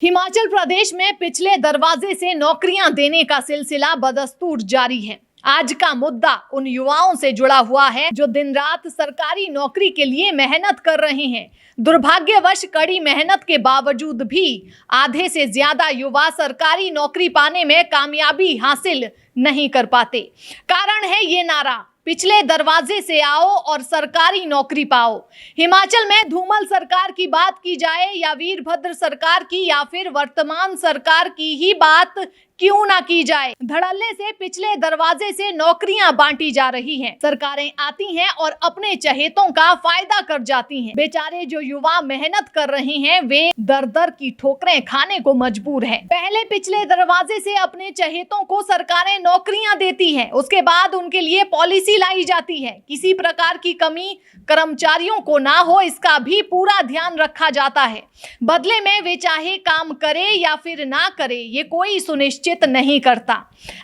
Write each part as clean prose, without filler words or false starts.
हिमाचल प्रदेश में पिछले दरवाजे से नौकरियां देने का सिलसिला बदस्तूर जारी है। आज का मुद्दा उन युवाओं से जुड़ा हुआ है जो दिन रात सरकारी नौकरी के लिए मेहनत कर रहे हैं। दुर्भाग्यवश कड़ी मेहनत के बावजूद भी आधे से ज्यादा युवा सरकारी नौकरी पाने में कामयाबी हासिल नहीं कर पाते। कारण है ये नारा, पिछले दरवाजे से आओ और सरकारी नौकरी पाओ। हिमाचल में धूमल सरकार की बात की जाए या वीरभद्र सरकार की या फिर वर्तमान सरकार की ही बात क्यों ना की जाए, धड़ल्ले से पिछले दरवाजे से नौकरियां बांटी जा रही हैं। सरकारें आती हैं और अपने चहेतों का फायदा कर जाती हैं। बेचारे जो युवा मेहनत कर रहे हैं वे दर दर की ठोकरें खाने को मजबूर हैं। पहले पिछले दरवाजे से अपने चहेतों को सरकारें नौकरियां देती हैं, उसके बाद उनके लिए पॉलिसी लाई जाती है। किसी प्रकार की कमी कर्मचारियों को ना हो, इसका भी पूरा ध्यान रखा जाता है। बदले में वे चाहे काम करे या फिर ना करे, ये कोई सुनिश्चित नहीं करता।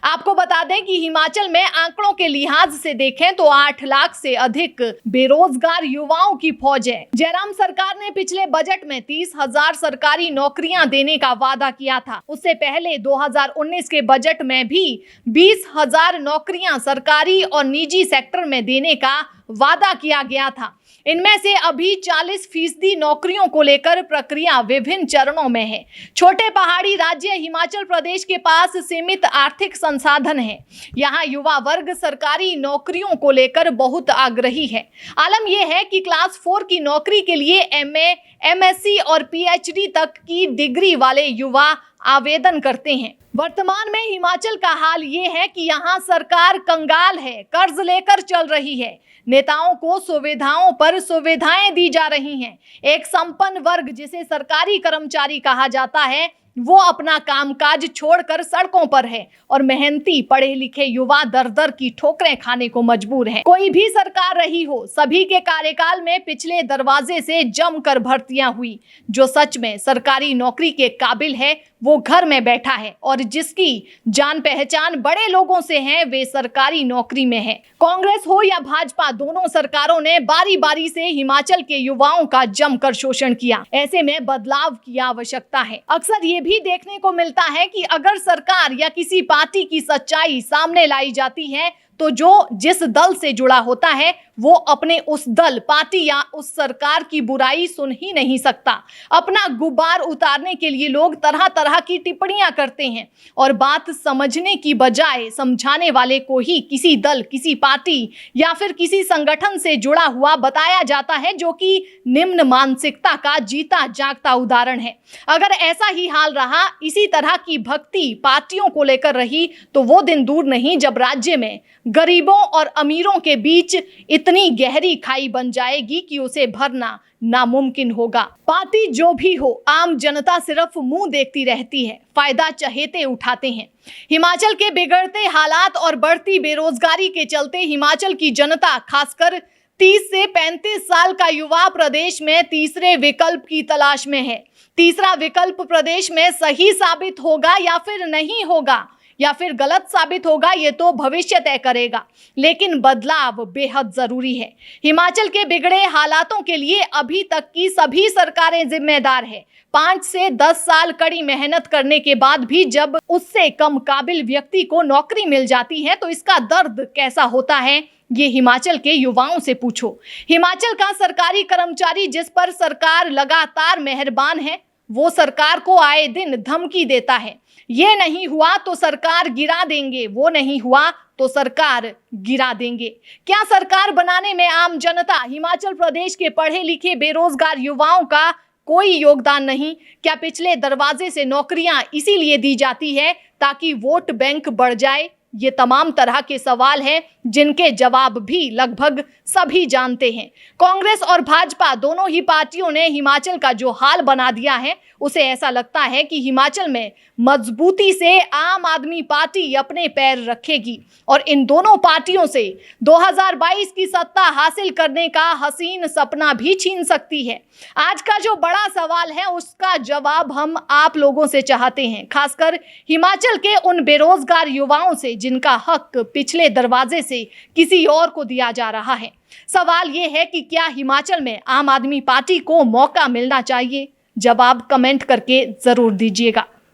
आपको बता दें कि हिमाचल में आंकड़ों के लिहाज से देखें तो 8 लाख से अधिक बेरोजगार युवाओं की फौज है। जयराम सरकार ने पिछले बजट में 30,000 सरकारी नौकरियां देने का वादा किया था। उससे पहले 2019 के बजट में भी 20,000 नौकरियां सरकारी और निजी सेक्टर में देने का वादा किया गया था। इनमें से अभी 40% नौकरियों को लेकर प्रक्रिया विभिन्न चरणों में है। छोटे पहाड़ी राज्य हिमाचल प्रदेश के पास सीमित आर्थिक संसाधन है। यहाँ युवा वर्ग सरकारी नौकरियों को लेकर बहुत आग्रही है। आलम यह है कि क्लास 4 की नौकरी के लिए MA, MSc और PhD तक की डिग्री वाले युवा आवेदन करते हैं। वर्तमान में हिमाचल का हाल ये है कि यहाँ सरकार कंगाल है, कर्ज लेकर चल रही है। नेताओं को सुविधाओं पर सुविधाएं दी जा रही हैं। एक संपन्न वर्ग जिसे सरकारी कर्मचारी कहा जाता है, वो अपना कामकाज छोड़कर सड़कों पर है और मेहनती पढ़े लिखे युवा दर दर की ठोकरें खाने को मजबूर हैं। कोई भी सरकार रही हो, सभी के कार्यकाल में पिछले दरवाजे से जमकर भर्तियां हुई। जो सच में सरकारी नौकरी के काबिल है वो घर में बैठा है और जिसकी जान पहचान बड़े लोगों से है वे सरकारी नौकरी में है। कांग्रेस हो या भाजपा, दोनों सरकारों ने बारी बारी से हिमाचल के युवाओं का जमकर शोषण किया। ऐसे में बदलाव की आवश्यकता है। अक्सर ये भी देखने को मिलता है कि अगर सरकार या किसी पार्टी की सच्चाई सामने लाई जाती है तो जो जिस दल से जुड़ा होता है वो अपने उस दल, पार्टी या उस सरकार की बुराई सुन ही नहीं सकता। अपना गुबार उतारने के लिए लोग तरह तरह की टिप्पणियां करते हैं और बात समझने की बजाय समझाने वाले को ही किसी दल, किसी पार्टी या फिर किसी संगठन से जुड़ा हुआ बताया जाता है, जो कि निम्न मानसिकता का जीता जागता उदाहरण है। अगर ऐसा ही हाल रहा, इसी तरह की भक्ति पार्टियों को लेकर रही, तो वो दिन दूर नहीं जब राज्य में गरीबों और अमीरों के बीच इतनी गहरी खाई बन जाएगी कि उसे भरना नामुमकिन होगा। पार्टी जो भी हो, आम जनता सिर्फ मुंह देखती रहती है, फायदा चहेते उठाते हैं। हिमाचल के बिगड़ते हालात और बढ़ती बेरोजगारी के चलते हिमाचल की जनता, खासकर 30 से 35 साल का युवा प्रदेश में तीसरे विकल्प की तलाश में है। तीसरा विकल्प प्रदेश में सही साबित होगा या फिर नहीं होगा, या फिर गलत साबित होगा, ये तो भविष्य तय करेगा। लेकिन बदलाव बेहद जरूरी है। हिमाचल के बिगड़े हालातों के लिए अभी तक की सभी सरकारें जिम्मेदार है। 5 से 10 साल कड़ी मेहनत करने के बाद भी जब उससे कम काबिल व्यक्ति को नौकरी मिल जाती है तो इसका दर्द कैसा होता है, ये हिमाचल के युवाओं से पूछो। हिमाचल का सरकारी कर्मचारी जिस पर सरकार लगातार मेहरबान है, वो सरकार को आए दिन धमकी देता है। ये नहीं हुआ तो सरकार गिरा देंगे, वो नहीं हुआ तो सरकार गिरा देंगे। क्या सरकार बनाने में आम जनता, हिमाचल प्रदेश के पढ़े लिखे बेरोजगार युवाओं का कोई योगदान नहीं? क्या पिछले दरवाजे से नौकरियां इसीलिए दी जाती है ताकि वोट बैंक बढ़ जाए? ये तमाम तरह के सवाल हैं जिनके जवाब भी लगभग सभी जानते हैं। कांग्रेस और भाजपा दोनों ही पार्टियों ने हिमाचल का जो हाल बना दिया है, उसे ऐसा लगता है कि हिमाचल में मजबूती से आम आदमी पार्टी अपने पैर रखेगी और इन दोनों पार्टियों से 2022 की सत्ता हासिल करने का हसीन सपना भी छीन सकती है। आज का जो बड़ा सवाल है उसका जवाब हम आप लोगों से चाहते हैं, खासकर हिमाचल के उन बेरोजगार युवाओं से जिनका हक पिछले दरवाजे से किसी और को दिया जा रहा है। सवाल ये है कि क्या हिमाचल में आम आदमी पार्टी को मौका मिलना चाहिए? जवाब कमेंट करके जरूर दीजिएगा।